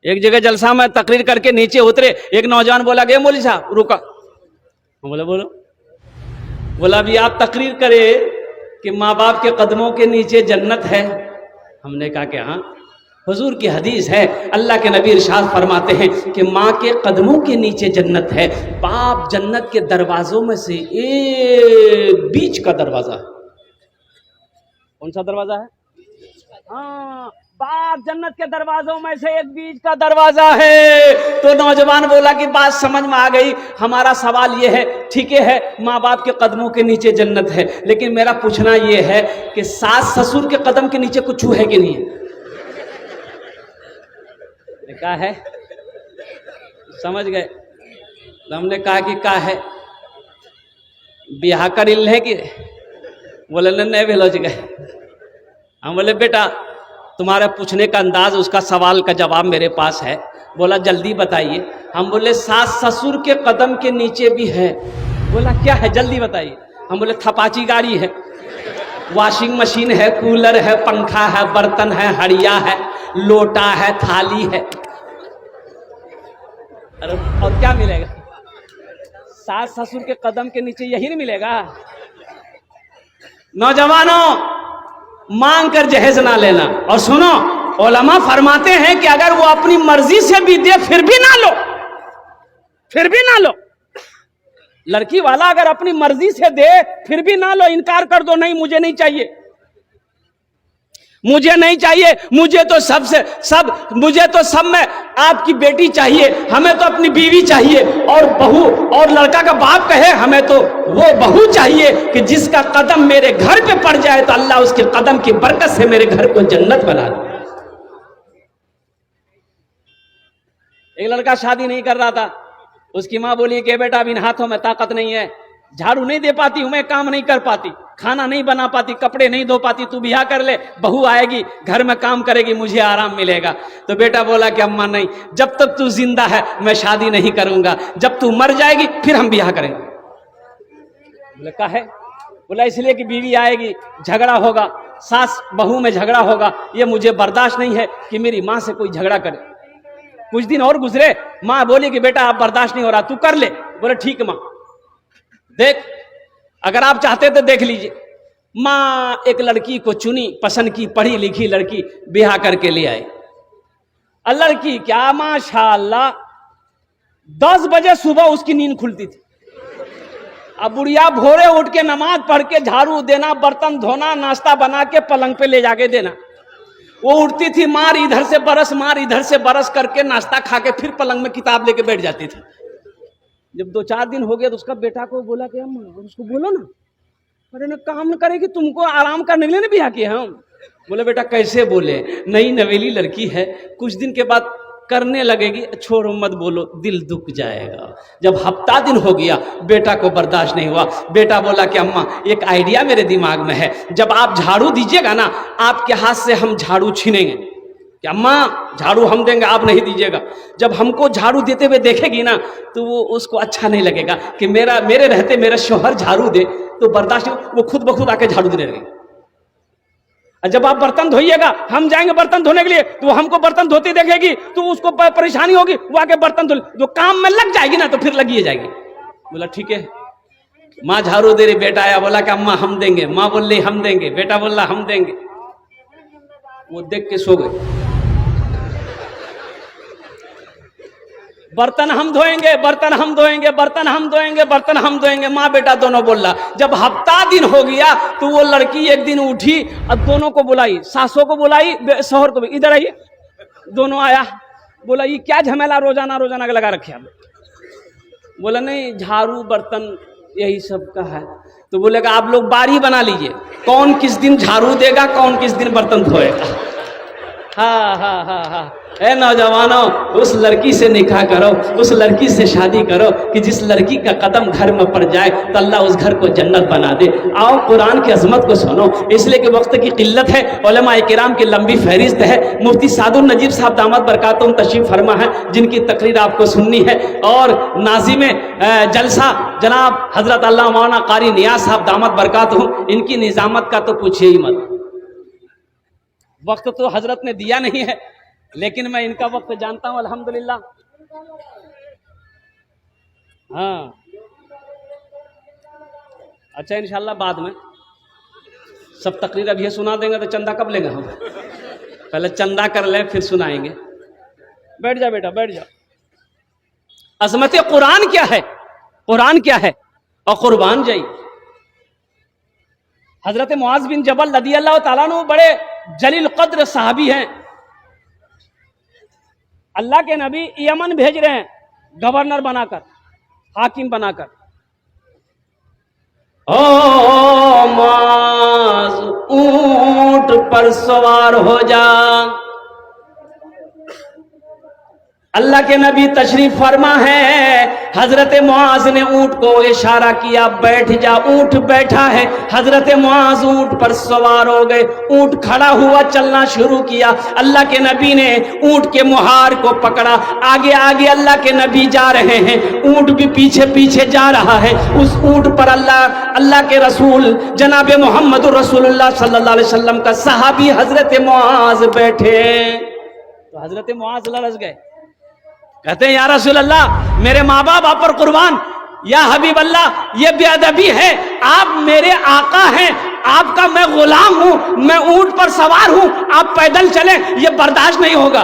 एक जगह जलसा में तकरीर करके नीचे उतरे, एक नौजवान बोला गए मौलवी साहब रुका। बोला बोलो। बोला अभी आप तकरीर करे कि माँ बाप के कदमों के नीचे जन्नत है। हमने कहा कि हाँ, हुजूर की हदीस है, अल्लाह के नबी इरशाद फरमाते हैं कि माँ के कदमों के नीचे जन्नत है। बाप जन्नत के दरवाजों में से एक बीच का दरवाजा है। कौन सा दरवाजा है? हाँ, बाप जन्नत के दरवाजों में से एक बीच का दरवाजा है। तो नौजवान बोला कि बात समझ में आ गई, हमारा सवाल ये है, ठीक है माँ बाप के कदमों के नीचे जन्नत है, लेकिन मेरा पूछना ये है कि सास ससुर के कदम के नीचे कुछ है कि नहीं है? क्या है? समझ गए? तो हमने कहा कि क्या है, ब्याह कर है कि? बोले नहीं भेलोज गए। हम बोले बेटा तुम्हारे पूछने का अंदाज, उसका सवाल का जवाब मेरे पास है। बोला जल्दी बताइए। हम बोले सास ससुर के कदम के नीचे भी है। बोला क्या है, जल्दी बताइए। हम बोले थपाची गाड़ी है, वॉशिंग मशीन है, कूलर है, पंखा है, बर्तन है, हड़िया है, लोटा है, थाली है। अरे और क्या मिलेगा? सास ससुर के कदम के नीचे यही नहीं मिलेगा? नौजवानों, मांग कर जहेज ना लेना। और सुनो, उलमा फरमाते हैं कि अगर वो अपनी मर्जी से भी दे फिर भी ना लो, फिर भी ना लो। लड़की वाला अगर अपनी मर्जी से दे फिर भी ना लो, इनकार कर दो, नहीं मुझे नहीं चाहिए, मुझे नहीं चाहिए, मुझे तो सब में आपकी बेटी चाहिए, हमें तो अपनी बीवी चाहिए। और बहू और लड़का का बाप कहे हमें तो वो बहू चाहिए कि जिसका कदम मेरे घर पे पड़ जाए तो अल्लाह उसके कदम की बरकत से मेरे घर को जन्नत बना दे। एक लड़का शादी नहीं कर रहा था, उसकी माँ बोली कि बेटा अब इन हाथों में ताकत नहीं है, झाड़ू नहीं दे पाती हूं मैं, काम नहीं कर पाती, खाना नहीं बना पाती, कपड़े नहीं धो पाती, तू ब्याह कर ले, बहू आएगी घर में काम करेगी, मुझे आराम मिलेगा। तो बेटा बोला कि अम्मा नहीं, जब तक तू जिंदा है मैं शादी नहीं करूंगा, जब तू मर जाएगी फिर हम ब्याह करेंगे। बोला क्या है? बोला इसलिए कि बीवी आएगी, झगड़ा होगा, सास बहू में झगड़ा होगा, ये मुझे बर्दाश्त नहीं है कि मेरी माँ से कोई झगड़ा करे। कुछ दिन और गुजरे, माँ बोली कि बेटा अब बर्दाश्त नहीं हो रहा, तू कर ले। बोले ठीक माँ, देख अगर आप चाहते तो देख लीजिए। माँ एक लड़की को चुनी, पसंद की, पढ़ी लिखी लड़की, ब्याह करके ले आई। लड़की क्या माशाअल्लाह 10 बजे सुबह उसकी नींद खुलती थी। अब बुढ़िया भोरे उठ के नमाज पढ़ के झाड़ू देना, बर्तन धोना, नाश्ता बना के पलंग पे ले जाके देना। वो उठती थी, मार इधर से बरस, मार इधर से बरस करके नाश्ता खा के फिर पलंग में किताब लेके बैठ जाती थी। जब 2-4 दिन हो गया तो उसका बेटा को बोला कि हम उसको बोलो ना, अरे ना काम न करेगी, तुमको आराम करने के लिए नहीं ब्याह किया हम। बोले बेटा कैसे बोले, नई नवेली लड़की है, कुछ दिन के बाद करने लगेगी, छोड़ो मत बोलो, दिल दुख जाएगा। जब हफ्ता दिन हो गया बेटा को बर्दाश्त नहीं हुआ। बेटा बोला कि अम्मा एक आइडिया मेरे दिमाग में है, जब आप झाड़ू दीजिएगा ना आपके हाथ से हम झाड़ू छीनेंगे। कि अम्मा झाड़ू हम देंगे, आप नहीं दीजिएगा। जब हमको झाड़ू देते हुए देखेगी ना तो वो उसको अच्छा नहीं लगेगा कि मेरे रहते मेरा शौहर झाड़ू दे, तो बर्दाश्त वो खुद ब खुद आके झाड़ू देने लगेगी। जब आप बर्तन धोइएगा, हम जाएंगे बर्तन धोने के लिए, तो वो हमको बर्तन धोते देखेगी तो उसको परेशानी होगी, वो आके बर्तन धो, जो काम में लग जाएगी ना तो फिर लगी जाएगी। बोला ठीक है। माँ झाड़ू दे रही, बेटा आया, बोला कि अम्मा हम देंगे, माँ बोल रही हम देंगे, बेटा बोल रहा हम देंगे। वो देख के सो गए। बर्तन हम धोएंगे, बर्तन हम धोएंगे, बर्तन हम धोएंगे, बर्तन हम धोएंगे, माँ बेटा दोनों बोल रहा। जब हफ्ता दिन हो गया तो वो लड़की एक दिन उठी और दोनों को बुलाई, सासों को बुलाई, शौहर को भी, इधर आइए। दोनों आया, बोला ये क्या झमेला रोजाना रोजाना का लगा रखे आप? बोला नहीं झाड़ू बर्तन यही सब का है। तो बोलेगा आप लोग बारी बना लीजिए, कौन किस दिन झाड़ू देगा, कौन किस दिन बर्तन धोएगा। हाँ हाँ हाँ हाँ। ए नौजवानों, उस लड़की से निकाह करो, उस लड़की से शादी करो कि जिस लड़की का कदम घर में पड़ जाए तो अल्लाह उस घर को जन्नत बना दे। आओ कुरान की अजमत को सुनो, इसलिए कि वक्त की किल्लत है, उलमा किराम की लंबी फहरिस्त है। मुफ्ती सादुल नजीब साहब दामत बरकातुहुम तशरीफ फरमा है, जिनकी तकरीर आपको सुननी है। और नाज़िम जलसा जनाब हजरत अल्लामा मौलाना कारी नियाज़ साहब दामत बरकातुहुम, इनकी निजामत का तो पूछिए ही मत। वक्त तो हजरत ने दिया नहीं है, लेकिन मैं इनका वक्त जानता हूं अल्हम्दुलिल्लाह। हाँ अच्छा, इंशाल्लाह बाद में सब तकरीर अब ये सुना देंगे तो चंदा कब लेंगे हम? पहले चंदा कर ले फिर सुनाएंगे। बैठ जा बेटा, बैठ जा। अजमत कुरान क्या है, कुरान क्या है और कुर्बान जाई। हजरत मुआज बिन जबल रदी अल्लाह ताला अन्हु बड़े जलील कद्र साहबी हैं। अल्लाह के नबी यमन भेज रहे हैं गवर्नर बनाकर, हाकिम बनाकर। ओ मुआज ऊंट पर सवार हो जा। अल्लाह के नबी तशरीफ फरमा है, हजरत मुआज ने ऊंट को इशारा किया बैठ जा। ऊंट बैठा है, हजरत मुआज ऊंट पर सवार हो गए। ऊंट खड़ा हुआ, चलना शुरू किया। अल्लाह के नबी ने ऊंट के मुहार को पकड़ा। आगे आगे अल्लाह के नबी जा रहे हैं, ऊंट भी पीछे पीछे जा रहा है। उस ऊंट पर अल्लाह के रसूल जनाब मोहम्मद रसूलुल्लाह सल्लल्लाहु अलैहि वसल्लम का सहाबी हजरत मुआज बैठे। तो हजरत मुआज लरज गए, कहते हैं या रसूल अल्लाह, मेरे माँ बाप आप पर कुर्बान। या हबीब अल्लाह, ये बेअदबी है, आप मेरे आका हैं, आपका मैं गुलाम हूं, मैं ऊंट पर सवार हूं, आप पैदल चले, ये बर्दाश्त नहीं होगा।